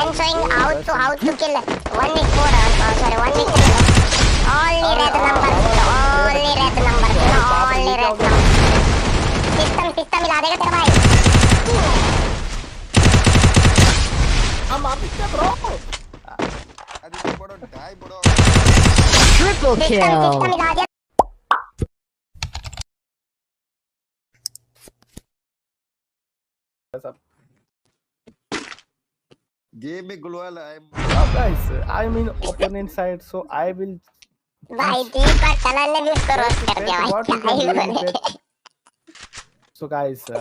am showing how to kill 1v4. Sorry, 1v3. Only red numbers. Only red numbers. Only red numbers. System हिला देगा तेरा भाई. हम आप क्या bro? Triple kill. System हिला दिया. Game में global है. Guys, I'm in opponent side, so I will. भाई दीपक चैनल ने भी उसको रोस्ट कर दिया भाई. So guys, I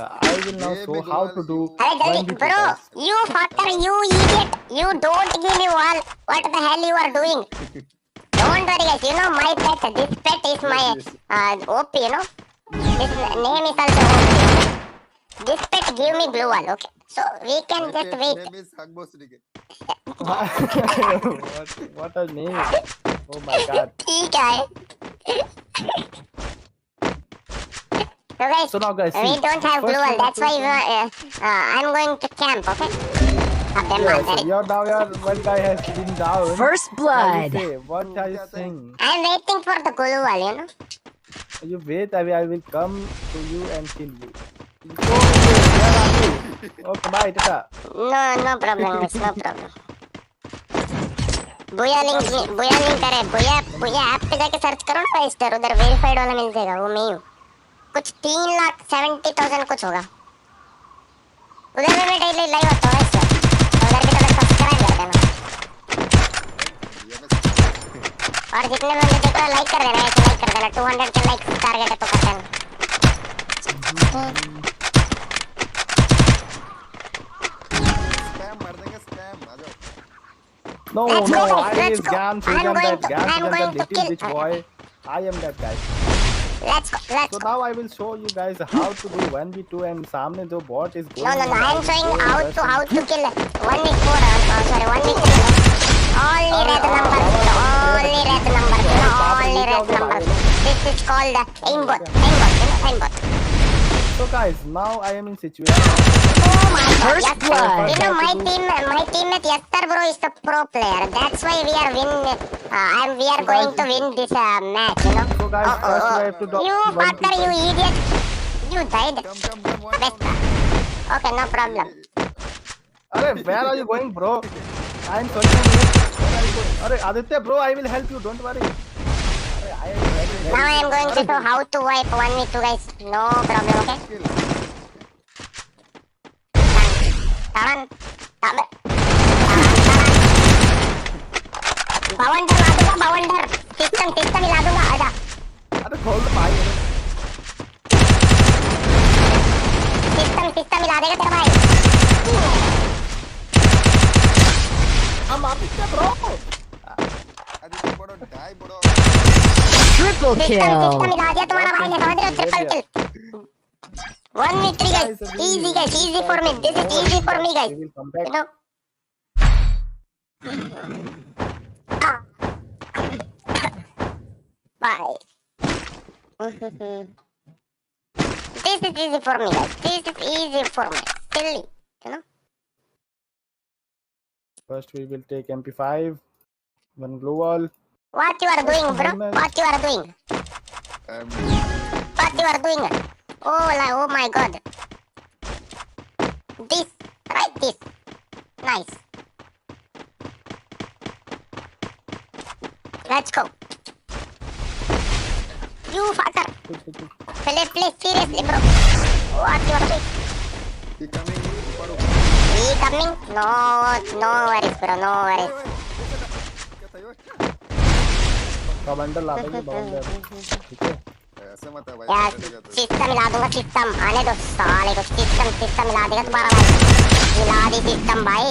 will now show how to do. अरे जल्दी bro, you fucker, you idiot, you don't give me wall. What the hell you are doing? Don't worry guys, you know my pet. This pet is my OP, you know. This name is also OP. This pet give me blue wall, okay. So we can just wait. Name is What a name! Oh my god! ठीक है. So now guys, we don't have blue wall. That's why I'm going to camp, okay? One guy has been down. First blood. What are you saying? I'm waiting for the blue wall, you know. You wait, I will come to you and kill you. Okay, bye, Tata. No problem, guys, no problem. बुया link करे. बुया app पे जाके search करो ना Raistar, उधर verified वाला मिल जाएगा. वो मैं हूँ. कुछ 3,70,000 कुछ होगा. उधर भी मैं डेली लाइव आता हूँ राइस्टर. उधर भी तो सब्सक्राइब कर देना. और जितने बंदे देख रहे लाइक कर देना. ऐसे लाइक कर देना. 200 के लाइक टारगेट है तो कर देना. No, I is GYANSUJJAN, that little bitch boy. I am that guy. Let's go. So now I will show you guys how to do 1v2 and सामने जो bot is going. No, I am showing how to kill 1v4. Sorry, 1v3. Only red numbers. Only red numbers. Only red numbers. This is called aimbot. Aimbot. So guys, now I am in situation. Oh my god, First blood. You know my teammate Yaster bro is the pro player. That's why we are going to win this match, you know. So guys, first we have to do You fucker, you idiot. You died. Best. Okay, no problem. Arey, where are you going, bro? I am sorry. Where are you going? Arey, Aditya, bro, I will help you. Don't worry. Now I am going to show how to wipe 1v2 guys. No problem, okay? Taran. Bawandar. System हिला दूंगा. आजा. अरे खोल दो भाई. System हिला देगा तेरा भाई. हम आप क्या bro? Triple kill. System हिला दिया तुम्हारा भाई ने. समझ रहे हो? Triple kill. 1v3 guys. Easy guys. Easy for me. This is easy for me guys. You know. Bye. This is easy for me guys. This is easy for me. Silly. You know. First we will take MP5. One blue wall. What you are doing, bro? What you are doing? What you are doing? Oh my god. This. Right this. Nice. Let's go. You fucker. Play seriously, bro. What you are doing? He coming? No worries, bro. No worries. Bundle ला देंगे bundle. ठीक है. ऐसे मत है भाई. यार system हिला दूंगा. सिस्टम आने दो साले को. सिस्टम हिला देगा तुम्हारा भाई. हिला दी सिस्टम भाई.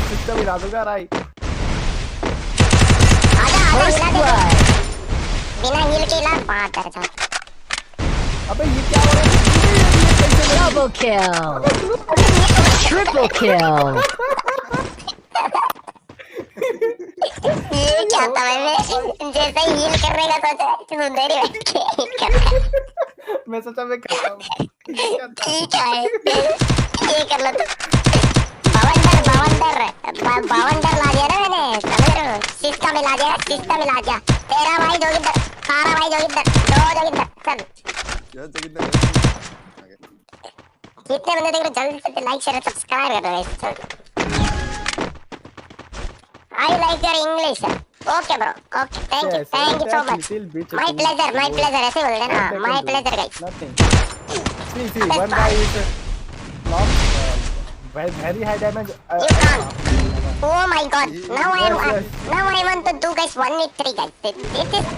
सिस्टम हिला दूंगा राई. आजा हिला दे. बिना हील के हिला. 5 कर. अबे ये क्या हो रहा है? Double kill. Triple kill. ये क्या था? मैंने जैसे हील करने का सोचा. तू उधर ही बैठ के कर रहा है। मैं सोचा मैं करता हूँ। ठीक है ये कर लो तू। बावंडर ला दिया ना मैंने, समझ रहे हो? सिस्टम मिला दिया। तेरा भाई जोगिंदर, सारा भाई जोगिंदर, दो जोगिंदर, चल। क्या चाहिए? कितने बंदे देख रहे हो? जल्दी से लाइक शेयर सब्सक्राइब कर दो गाइस, चल। I like your English. Okay bro, okay, thank you so much. My pleasure, ऐसे बोल देना, my pleasure guys. Nothing. See, one guy is not very high damage. You can't. Oh my god, now I want to do guys 1v3 guys.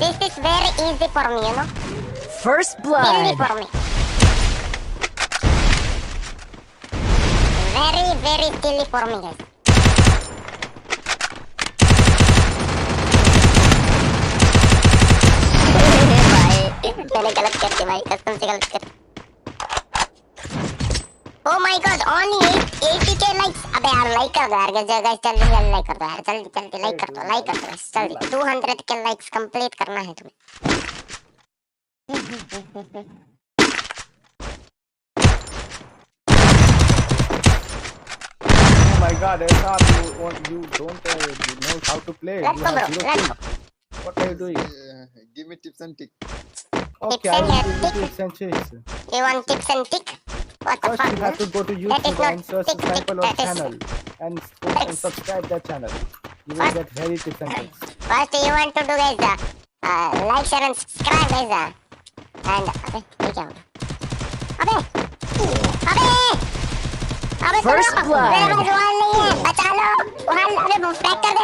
This is very easy for me, you know. First Easy blood. for me. Very silly for me guys. मैंने गलत कर दिया भाई, कसम से गलत कर। Oh my god, only 80k likes. अबे यार लाइक कर दो यार गाइस, जल्दी लाइक कर दो यार, जल्दी लाइक कर दो जल्दी। 200k लाइक्स कंप्लीट करना है तुम्हें। Oh my god, Raistar, you don't know how to play. Let's go bro, let's go. What are you doing? Give me tips and tricks. Okay, I will give you tips and tricks. You want tips and tick? What the First, fuck? you have to go to YouTube not and search tick, sample that of is channel and subscribe that channel. You will get very tips and tricks. First you want to do guys like, share and subscribe guys. And अबे ये क्या हो रहा? अबे First सुनो, blood. मेरे पास wall नहीं है, बचा लो। वॉल अबे बैक कर दे।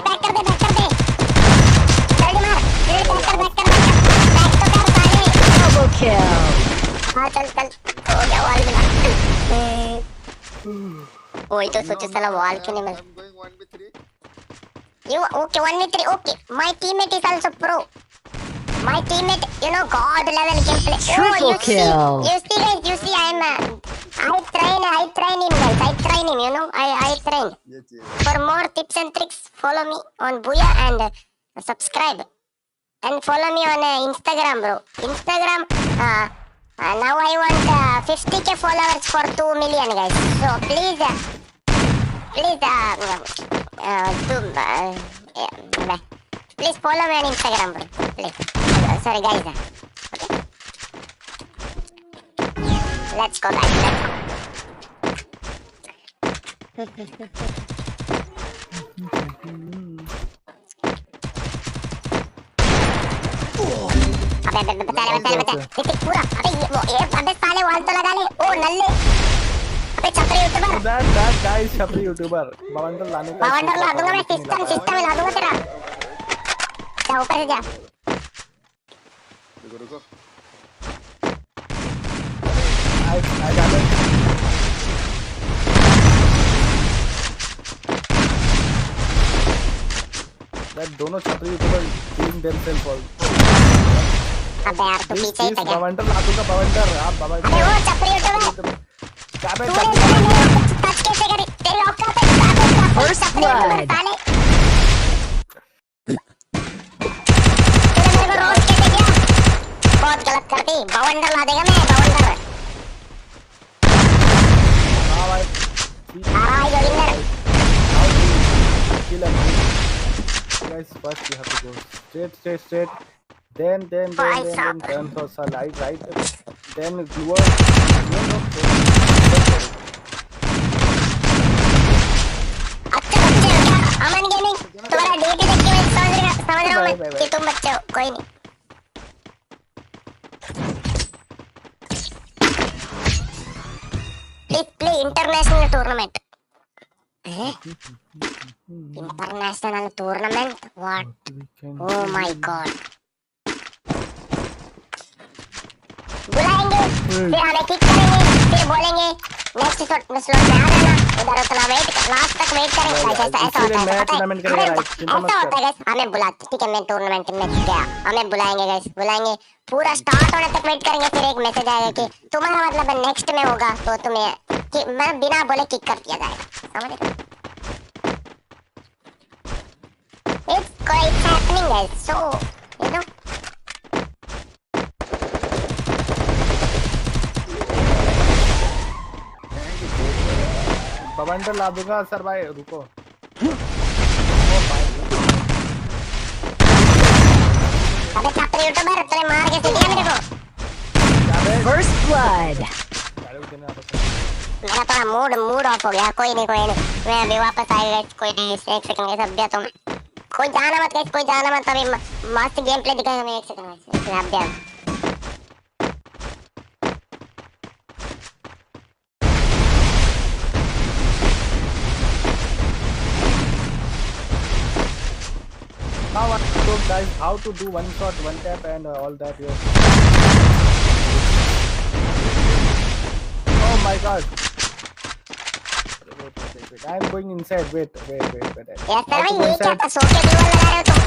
जल्दी मार, जल्दी बैक कर बैक तो कर साले। Double kill. हाँ चल हो गया वॉल मिला। वही तो सोचो साला वॉल क्यों नहीं मिला। I'm going 1v3. You okay? 1v3. Okay. My teammate is also pro. My teammate, you know, god level gameplay. Triple kill. You see guys. I train him guys. I train him. You know, I train. Yes. For more tips and tricks, follow me on Booyah and subscribe. And follow me on Instagram, bro. Instagram. Now I want 50k followers for 2 million guys. So please please follow me on Instagram, bro. Please. Sorry, guys. Okay. Let's go, guys. अबे बता ले पूरा। अबे साले wall तो लगा ले। ओ नल्ले। अबे छपरी यूट्यूबर। That guy is छपरी यूट्यूबर। बावंडर ला दूंगा मैं, सिस्टम ला दूंगा तेरा। जा ऊपर से जा। रुको। I got it. That दोनों छपरी यूट्यूबर doing themselves all. अबे यार तू पीछे ही था क्या? बावंडर ला दूंगा, बावंडर आप बावंडर। अरे वो छपरी यूट्यूबर। क्या बे तूने टच कैसे करी? तेरी औकात है? First blood. साले। तूने मेरे को रोस्ट कैसे किया? बहुत गलत करती। बावंडर ला देगा मैं, बावंडर। हाँ भाई। हाँ Joginder. Kill him. Guys, first you have to go straight. Then turn for right. Then glue. अच्छा अमन गेमिंग तुम्हारा ड्यूटी देख के मैं समझ रहा हूँ मैं कि तुम बच्चे हो। कोई नहीं। Please play international tournament. International tournament? What? Oh my god. बुलाएंगे, फिर हमें किक करेंगे, फिर बोलेंगे नेक्स्ट स्लॉट में आ जाना। उधर उतना वेट लास्ट तक वेट करेंगे। ऐसा होता है, ऐसा होता है गाइस। हमें बुलाते, ठीक है, मैं टूर्नामेंट में गया, हमें बुलाएंगे गाइस, बुलाएंगे, पूरा स्टार्ट होने तक वेट करेंगे। फिर एक मैसेज आएगा कि तुम्हारा मतलब नेक्स्ट में होगा, तो तुम्हें कि मैं बिना बोले किक कर दिया जाएगा। समझ रहे? It's happening guys, so you know bundle ला दूंगा सर भाई रुको। अबे छपरी यूट्यूबर तेरे मार के सीटिया मेरे को। First blood. मेरा थोड़ा मूड ऑफ हो गया। कोई नहीं मैं अभी वापस आएगा। कोई नहीं, एक सेकंड ये सब दिया तुम। कोई जाना मत गाइस, कोई जाना मत। अभी मस्त गेम प्ले दिखाएगा मैं। एक सेकंड आप दिया। Now I know guys how to do one shot, one tap and all that. Oh my god. Wait. I am going inside. Wait. यार सर भाई ये क्या था? सो के दीवार लगा रहे हो तुम?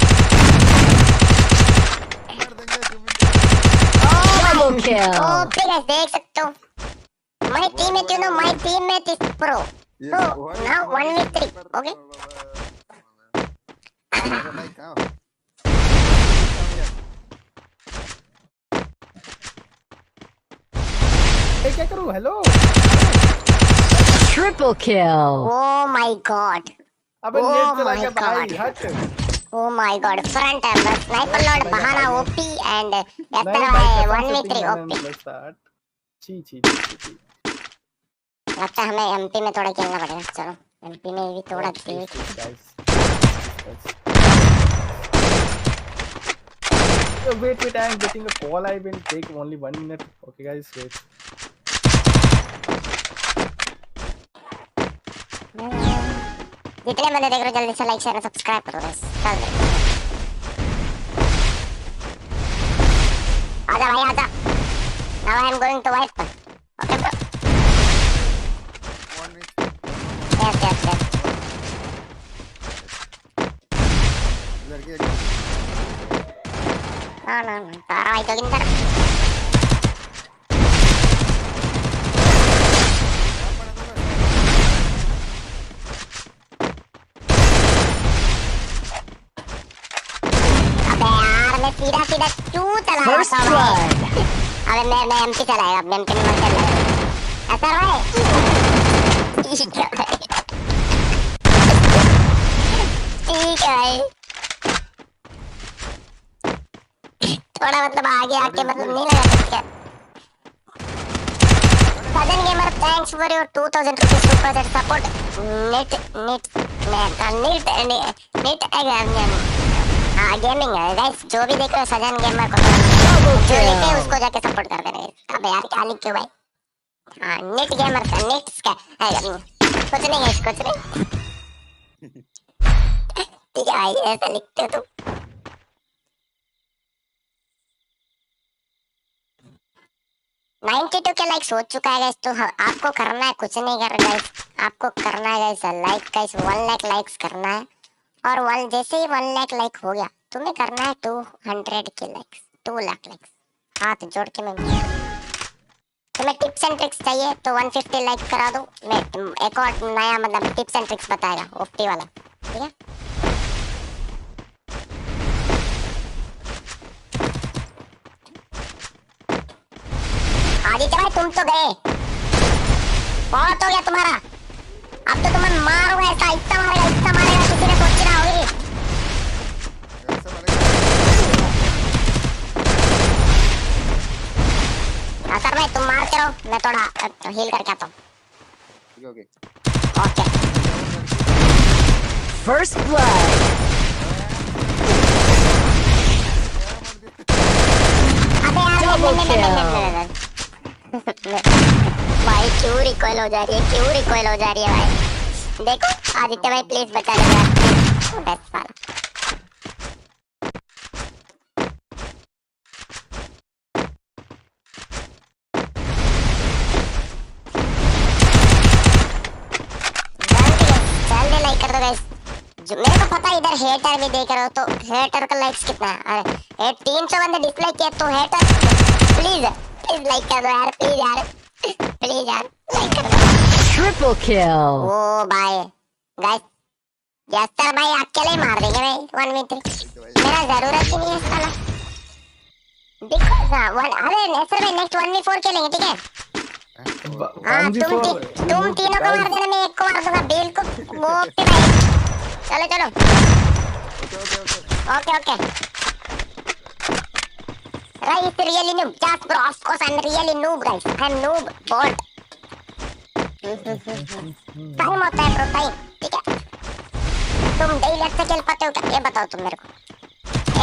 मार देंगे 2 minute. Double kill. OP guys देख सकते हो। My teammate, you know, my teammate is pro. So now 1v3. Okay. भाई कहाँ? क्या करूँ? Hello. Triple kill. Oh my god. अबे Oh नेट चला my गया भाई। God. हट। Oh my god. Front है बस sniper lord बहाना OP and यात्रा नहीं है भाई 1v3 OP. छी। लगता है हमें MP में थोड़ा खेलना पड़ेगा। चलो MP में भी थोड़ा देख। Wait, I am getting a call. I will take only 1 minute. Okay, guys, wait. जितने बंदे देख रहे हो जल्दी से लाइक शेयर और सब्सक्राइब करो गाइस। चल आजा भाई आजा। Now I am going to wipe. Okay bro. 1 minute। Yes. लड़के No. तारा भाई जोगिंदर। सीधा क्यों चला रहा था भाई? अबे मैं एमपी चलाएगा। अब एमपी में मत चला ऐसा भाई। ठीक है भाई। थोड़ा मतलब आगे आके मतलब नहीं लगा सकते। Sajan gamer thanks for your 2000 rupees super chat support. हाँ गेमिंग है गाइस। जो भी देख रहे हो सजन गेमर को जो लिखे उसको जाके सपोर्ट कर देना। अबे यार क्या लिखे भाई? हाँ नेट गेमर का नेट का है कुछ नहीं है कुछ नहीं। ठीक है भाई ऐसा लिखते हो तुम। 92 के लाइक्स हो चुका है गाइस। तो आपको करना है कुछ नहीं कर गाइस। आपको करना है guys like guys 1 lakh likes करना है। और जैसे ही 1 लाख लाइक हो गया तुम्हें करना है 200 के लाइक्स 2 लाख लाइक्स। हाथ जोड़ के मैं तुम्हें टिप्स एंड ट्रिक्स चाहिए तो 150 लाइक करा दो। मैं एक और नया मतलब टिप्स एंड ट्रिक्स बताएगा ओपी वाला। ठीक है आदित्य भाई तुम तो गए। बहुत हो गया तुम्हारा। अब तो तुम्हें मारूंगा ऐसा। इतना मारेगा किसी ने सोची ना होगी। ऐसा मारेगा। सर भाई तुम मारते रहो मैं थोड़ा हील करके आता हूँ। Okay okay First blood. अबे यार भाई क्यों रिकॉइल हो जा रही है भाई। देखो आदित्य भाई प्लीज बचा दे बस वाला। जल्दी लाइक कर दो गाइस। जो मेरे को पता है इधर हेटर भी देख रहे हो तो हेटर का लाइक्स कितना है। अरे 300 बंदे डिसलाइक किए तो हेटर प्लीज लाइक कर दो यार। प्लीज यार लाइक कर दो। Triple kill. ओ भाई गाइस जैस्टर भाई अकेले ही मार देंगे भाई 1v3। मेरा जरूरत ही नहीं है साला। देखो अरे नेसर भाई नेक्स्ट 1v4 खेलेंगे ठीक है। हाँ तुम तीनों को मार देना, मैं एक को मार दूंगा बिल्कुल। ओके भाई चलो चलो। Okay okay okay Guys, really noob. Just bro, of course I'm really noob guys. I'm noob bot. Time होता है ब्रो, टाइम। ठीक है तुम डेली से खेल पाते हो क्या, ये बताओ तुम मेरे को।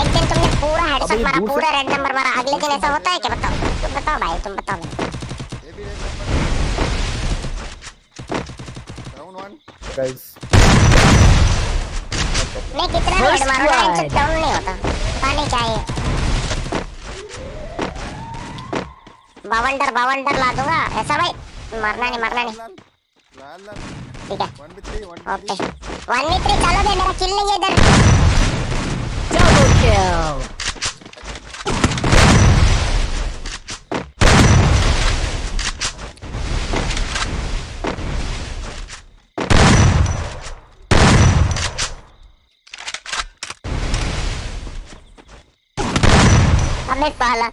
एक दिन तुमने पूरा हेडशॉट मारा, पूरा रेड नंबर मारा, अगले दिन ऐसा होता है क्या? बताओ तुम, बताओ भाई तुम बताओ मेरे को। ये भी red number down one guys मैं कितना भी हेड मारूं ना इनसे डाउन नहीं होता, पता नहीं क्या है। बावंडर ला दूंगा ऐसा भाई, मरना नहीं मरना नहीं। लाल लाल ठीक है 1v3 ओके 1v3 चलो बे, मेरा किल नहीं है इधर। Double kill. अबे साला